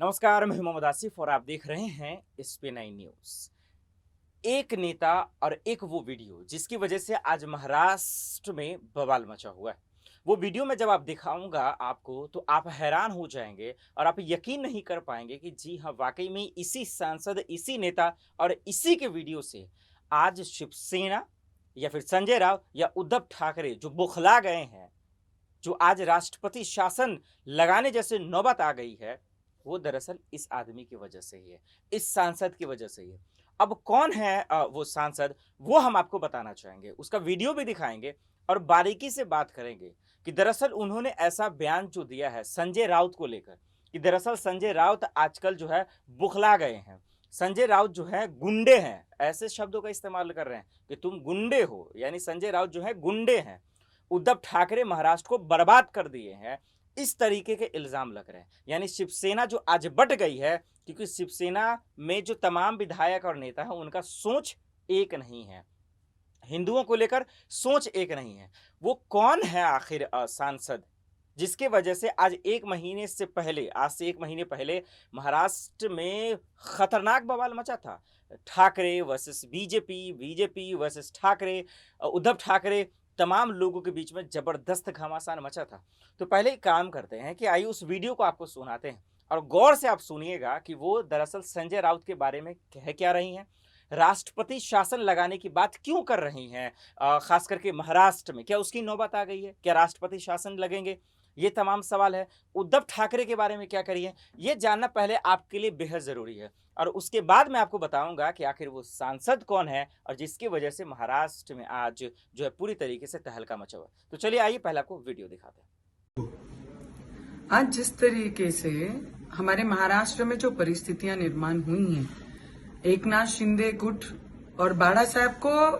नमस्कार, मैं मोहम्मद आसिफ और आप देख रहे हैं SP9 न्यूज। एक नेता और एक वो वीडियो जिसकी वजह से आज महाराष्ट्र में बवाल मचा हुआ है। वो वीडियो में जब आप दिखाऊंगा आपको तो आप हैरान हो जाएंगे और आप यकीन नहीं कर पाएंगे कि जी हाँ, वाकई में इसी सांसद, इसी नेता और इसी के वीडियो से आज शिवसेना या फिर संजय राउत या उद्धव ठाकरे जो बौखला गए हैं, जो आज राष्ट्रपति शासन लगाने जैसे नौबत आ गई है, वो दरअसल इस आदमी की वजह से ही है, इस सांसद की वजह से ही है। अब कौन है वो सांसद, वो हम आपको बताना चाहेंगे, उसका वीडियो भी दिखाएंगे और बारीकी से बात करेंगे कि दरअसल उन्होंने ऐसा बयान जो दिया है संजय राउत को लेकर कि दरअसल संजय राउत आजकल जो है बुखला गए हैं। संजय राउत जो है गुंडे हैं, ऐसे शब्दों का इस्तेमाल कर रहे हैं कि तुम गुंडे हो, यानी संजय राउत जो है गुंडे हैं। उद्धव ठाकरे महाराष्ट्र को बर्बाद कर दिए हैं, इस तरीके के इल्जाम लग रहे हैं। यानी शिवसेना जो आज बट गई है, क्योंकि शिवसेना में जो तमाम विधायक और नेता हैं उनका सोच एक नहीं है, हिंदुओं को लेकर सोच एक नहीं है। वो कौन है आखिर सांसद जिसके वजह से आज एक महीने से पहले, आज से एक महीने पहले महाराष्ट्र में खतरनाक बवाल मचा था। Thackeray versus BJP, BJP versus Thackeray, Uddhav Thackeray, तमाम लोगों के बीच में जबरदस्त घमासान मचा था। तो पहले एक काम करते हैं कि आइए उस वीडियो को आपको सुनाते हैं और गौर से आप सुनिएगा कि वो दरअसल संजय राउत के बारे में कह क्या रही हैं, राष्ट्रपति शासन लगाने की बात क्यों कर रही हैं, खास करके महाराष्ट्र में क्या उसकी नौबत आ गई है, क्या राष्ट्रपति शासन लगेंगे, ये तमाम सवाल है। उद्धव ठाकरे के बारे में क्या करिए, ये जानना पहले आपके लिए बेहद जरूरी है और उसके बाद मैं आपको बताऊंगा कि आखिर वो सांसद कौन है और जिसकी वजह से महाराष्ट्र में आज जो है पूरी तरीके से तहलका मचा हुआ। तो चलिए आइए पहले आपको वीडियो दिखाते हैं। आज जिस तरीके से हमारे महाराष्ट्र में जो परिस्थितियां निर्माण हुई हैं, एकनाथ शिंदे गुट और बाड़ा साहब को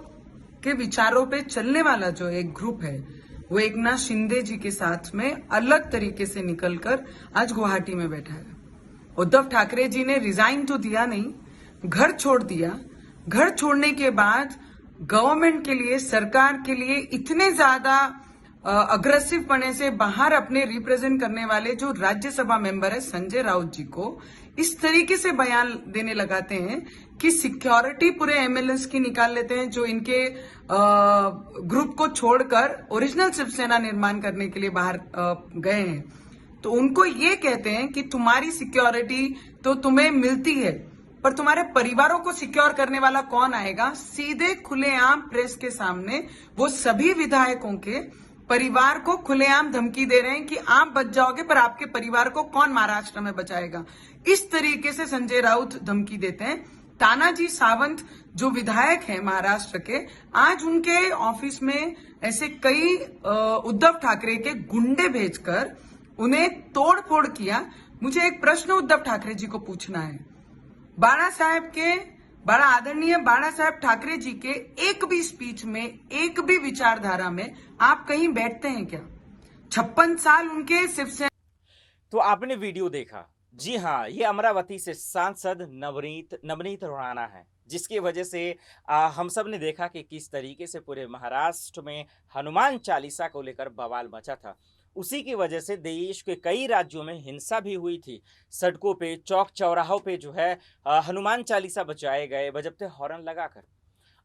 के विचारों पे चलने वाला जो एक ग्रुप है, वो एकनाथ शिंदे जी के साथ में अलग तरीके से निकलकर आज गुवाहाटी में बैठा है। उद्धव ठाकरे जी ने रिजाइन तो दिया नहीं, घर छोड़ दिया। घर छोड़ने के बाद गवर्नमेंट के लिए, सरकार के लिए इतने ज्यादा अग्रेसिव पने से बाहर अपने रिप्रेजेंट करने वाले जो राज्यसभा मेंबर है संजय राउत जी को इस तरीके से बयान देने लगाते हैं कि सिक्योरिटी पूरे एमएलएस की निकाल लेते हैं जो इनके ग्रुप को छोड़कर ओरिजिनल शिवसेना निर्माण करने के लिए बाहर गए हैं। तो उनको ये कहते हैं कि तुम्हारी सिक्योरिटी तो तुम्हें मिलती है, पर तुम्हारे परिवारों को सिक्योर करने वाला कौन आएगा। सीधे खुलेआम प्रेस के सामने वो सभी विधायकों के परिवार को खुलेआम धमकी दे रहे हैं कि आप बच जाओगे पर आपके परिवार को कौन महाराष्ट्र में बचाएगा। इस तरीके से संजय राउत धमकी देते हैं। तानाजी सावंत जो विधायक हैं महाराष्ट्र के, आज उनके ऑफिस में ऐसे कई उद्धव ठाकरे के गुंडे भेजकर उन्हें तोड़ फोड़ किया। मुझे एक प्रश्न उद्धव ठाकरे जी को पूछना है, बड़ा आदरणीय बाड़ा साहब ठाकरे जी के एक भी स्पीच में, एक भी विचारधारा में आप कहीं बैठते हैं क्या? 56 साल उनके शिवसेना। तो आपने वीडियो देखा, जी हाँ, ये अमरावती से सांसद नवनीत राणा है, जिसकी वजह से हम सब ने देखा कि किस तरीके से पूरे महाराष्ट्र में हनुमान चालीसा को लेकर बवाल मचा था। उसी की वजह से देश के कई राज्यों में हिंसा भी हुई थी। सड़कों पे, चौक चौराहों पे जो है हनुमान चालीसा बजाए गए बजबते हॉर्न लगाकर।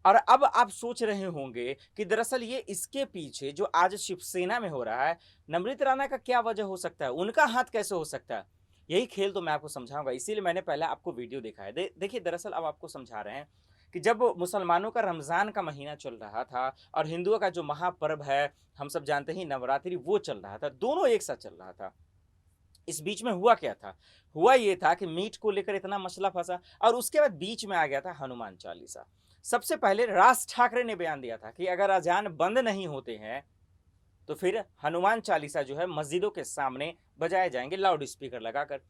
और अब आप सोच रहे होंगे कि दरअसल ये इसके पीछे जो आज शिवसेना में हो रहा है, नवनीत राणा का क्या वजह हो सकता है, उनका हाथ कैसे हो सकता है, यही खेल तो मैं आपको समझाऊंगा। इसीलिए मैंने पहले आपको वीडियो दिखाया। देखिए दरअसल अब आपको समझा रहे हैं कि जब मुसलमानों का रमज़ान का महीना चल रहा था और हिंदुओं का जो महापर्व है, हम सब जानते ही नवरात्रि, वो चल रहा था, दोनों एक साथ चल रहा था। इस बीच में हुआ क्या था, हुआ ये था कि मीट को लेकर इतना मसला फंसा और उसके बाद बीच में आ गया था हनुमान चालीसा। सबसे पहले राज ठाकरे ने बयान दिया था कि अगर अजान बंद नहीं होते हैं तो फिर हनुमान चालीसा जो है मस्जिदों के सामने बजाए जाएंगे लाउड स्पीकर लगाकर।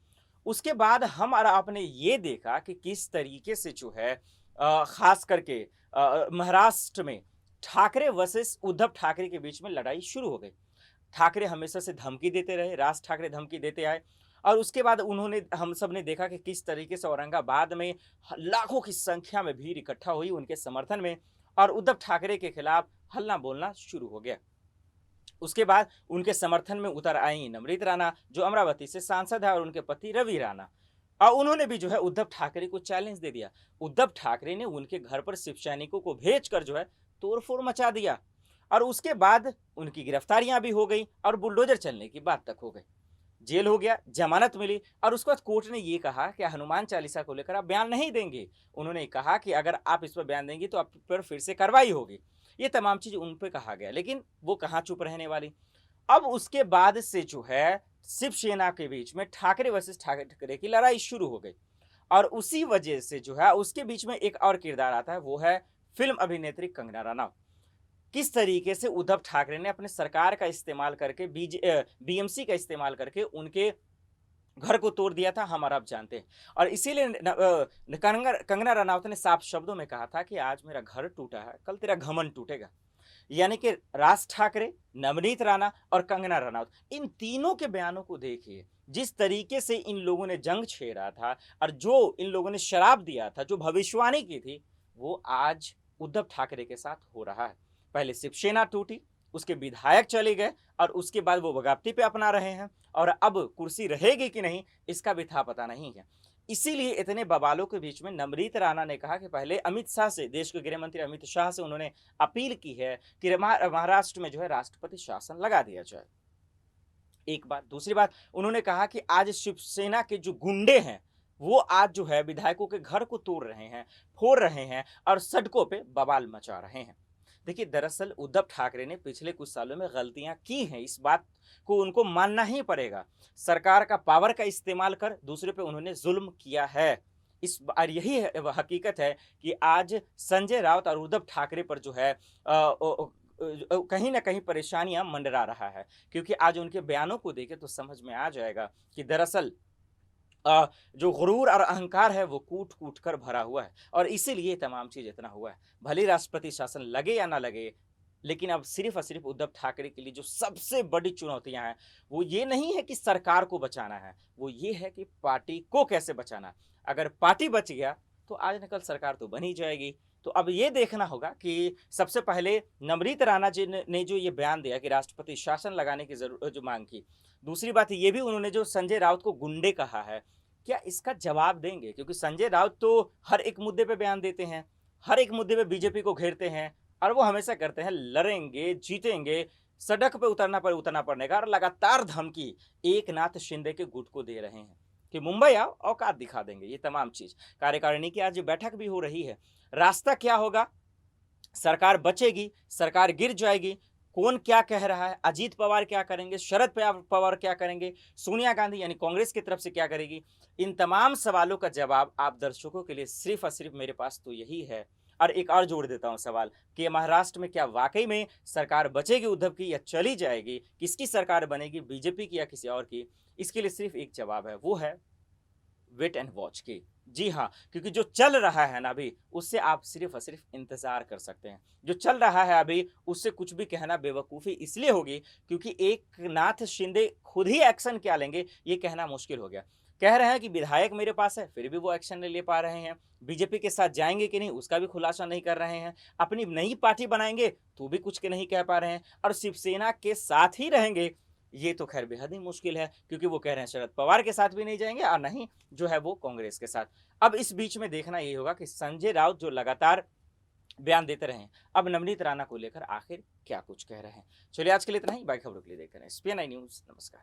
उसके बाद हम और आपने ये देखा कि किस तरीके से जो है खास करके महाराष्ट्र में ठाकरे वर्सेस उद्धव ठाकरे के बीच में लड़ाई शुरू हो गई। ठाकरे हमेशा से धमकी देते रहे, राज ठाकरे धमकी देते आए और उसके बाद उन्होंने, हम सब ने देखा कि किस तरीके से औरंगाबाद में लाखों की संख्या में भीड़ इकट्ठा हुई उनके समर्थन में और उद्धव ठाकरे के खिलाफ हल्ला बोलना शुरू हो गया। उसके बाद उनके समर्थन में उतर आई नवनीत राणा जो अमरावती से सांसद है और उनके पति रवि राणा। और उन्होंने भी जो है उद्धव ठाकरे को चैलेंज दे दिया। उद्धव ठाकरे ने उनके घर पर शिव सैनिकों को भेजकर जो है तोड़फोड़ मचा दिया और उसके बाद उनकी गिरफ्तारियां भी हो गई और बुलडोजर चलने की बात तक हो गई। जेल हो गया, जमानत मिली और उसके बाद कोर्ट ने ये कहा कि हनुमान चालीसा को लेकर आप बयान नहीं देंगे। उन्होंने कहा कि अगर आप इस पर बयान देंगे तो आप पर फिर से कार्रवाई होगी। ये तमाम चीज उन पर कहा गया, लेकिन वो कहाँ चुप रहने वाली। अब उसके बाद से जो है शिवसेना के बीच में ठाकरे वर्सेस ठाकरे की लड़ाई शुरू हो गई और उसी वजह से जो है उसके बीच में एक और किरदार आता है, वो है फिल्म अभिनेत्री कंगना रनौत। किस तरीके से उद्धव ठाकरे ने अपने सरकार का इस्तेमाल करके बीएमसी का इस्तेमाल करके उनके घर को तोड़ दिया था, हम और आप जानते हैं। और इसीलिए कंगना रनौत ने साफ शब्दों में कहा था कि आज मेरा घर टूटा है, कल तेरा घमंड टूटेगा। यानी कि राज ठाकरे, नवनीत राणा और कंगना रनौत, इन तीनों के बयानों को देखिए, जिस तरीके से इन लोगों ने जंग छेड़ा था और जो इन लोगों ने शराब दिया था, जो भविष्यवाणी की थी, वो आज उद्धव ठाकरे के साथ हो रहा है। पहले शिवसेना टूटी, उसके विधायक चले गए और उसके बाद वो बगावती पे अपना रहे हैं और अब कुर्सी रहेगी कि नहीं इसका भी था पता नहीं है। इसीलिए इतने बवालों के बीच में नवनीत राणा ने कहा कि पहले अमित शाह से, देश के गृह मंत्री अमित शाह से उन्होंने अपील की है कि महाराष्ट्र में जो है राष्ट्रपति शासन लगा दिया जाए। एक बात। दूसरी बात, उन्होंने कहा कि आज शिवसेना के जो गुंडे हैं वो आज जो है विधायकों के घर को तोड़ रहे हैं, फोड़ रहे हैं और सड़कों पे बवाल मचा रहे हैं। देखिए, दरअसल उद्धव ठाकरे ने पिछले कुछ सालों में गलतियां की हैं, इस बात को उनको मानना ही पड़ेगा। सरकार का पावर का इस्तेमाल कर दूसरे पे उन्होंने जुल्म किया है। इस बार यही हकीकत है कि आज संजय राउत और उद्धव ठाकरे पर जो है कहीं ना कहीं परेशानियां मंडरा रहा है, क्योंकि आज उनके बयानों को देखे तो समझ में आ जाएगा कि दरअसल जो गुरूर और अहंकार है वो कूट कूट कर भरा हुआ है और इसीलिए तमाम चीज इतना हुआ है। भले राष्ट्रपति शासन लगे या ना लगे, लेकिन अब सिर्फ और सिर्फ उद्धव ठाकरे के लिए जो सबसे बड़ी चुनौतियां हैं वो ये नहीं है कि सरकार को बचाना है, वो ये है कि पार्टी को कैसे बचाना। अगर पार्टी बच गया तो आज न कल सरकार तो बन ही जाएगी। तो अब ये देखना होगा कि सबसे पहले नवनीत राणा जी ने जो ये बयान दिया कि राष्ट्रपति शासन लगाने की जो मांग की, दूसरी बात ये भी उन्होंने जो संजय राउत को गुंडे कहा है, क्या इसका जवाब देंगे? क्योंकि संजय राउत तो हर एक मुद्दे पे बयान देते हैं, हर एक मुद्दे पे बीजेपी को घेरते हैं और वो हमेशा करते हैं लड़ेंगे, जीतेंगे, सड़क पे उतरना पड़ेगा और लगातार धमकी एकनाथ शिंदे के गुट को दे रहे हैं कि मुंबई आओ, औकात दिखा देंगे। ये तमाम चीज कार्यकारिणी की आज बैठक भी हो रही है। रास्ता क्या होगा? सरकार बचेगी, सरकार गिर जाएगी? कौन क्या कह रहा है? अजीत पवार क्या करेंगे? शरद पवार क्या करेंगे? सोनिया गांधी यानी कांग्रेस की तरफ से क्या करेगी? इन तमाम सवालों का जवाब आप दर्शकों के लिए सिर्फ और सिर्फ मेरे पास तो यही है। और एक और जोड़ देता हूं सवाल कि महाराष्ट्र में क्या वाकई में सरकार बचेगी उद्धव की या चली जाएगी? किसकी सरकार बनेगी, बीजेपी की या किसी और की? इसके लिए सिर्फ एक जवाब है, वो है वेट एंड वॉच की। जी हाँ, क्योंकि जो चल रहा है ना अभी, उससे आप सिर्फ और सिर्फ इंतजार कर सकते हैं। जो चल रहा है अभी उससे कुछ भी कहना बेवकूफ़ी इसलिए होगी क्योंकि एकनाथ शिंदे खुद ही एक्शन क्या लेंगे ये कहना मुश्किल हो गया। कह रहे हैं कि विधायक मेरे पास है, फिर भी वो एक्शन नहीं ले पा रहे हैं। बीजेपी के साथ जाएंगे कि नहीं उसका भी खुलासा नहीं कर रहे हैं। अपनी नई पार्टी बनाएंगे तो भी कुछ के नहीं कह पा रहे हैं और शिवसेना के साथ ही रहेंगे, ये तो खैर बेहद ही मुश्किल है क्योंकि वो कह रहे हैं शरद पवार के साथ भी नहीं जाएंगे और नहीं जो है वो कांग्रेस के साथ। अब इस बीच में देखना ये होगा कि संजय राउत जो लगातार बयान देते रहे, अब नवनीत राणा को लेकर आखिर क्या कुछ कह रहे हैं। चलिए, आज के लिए इतना ही। बाकी खबरों के लिए देखते रहें SPN न्यूज़। नमस्कार।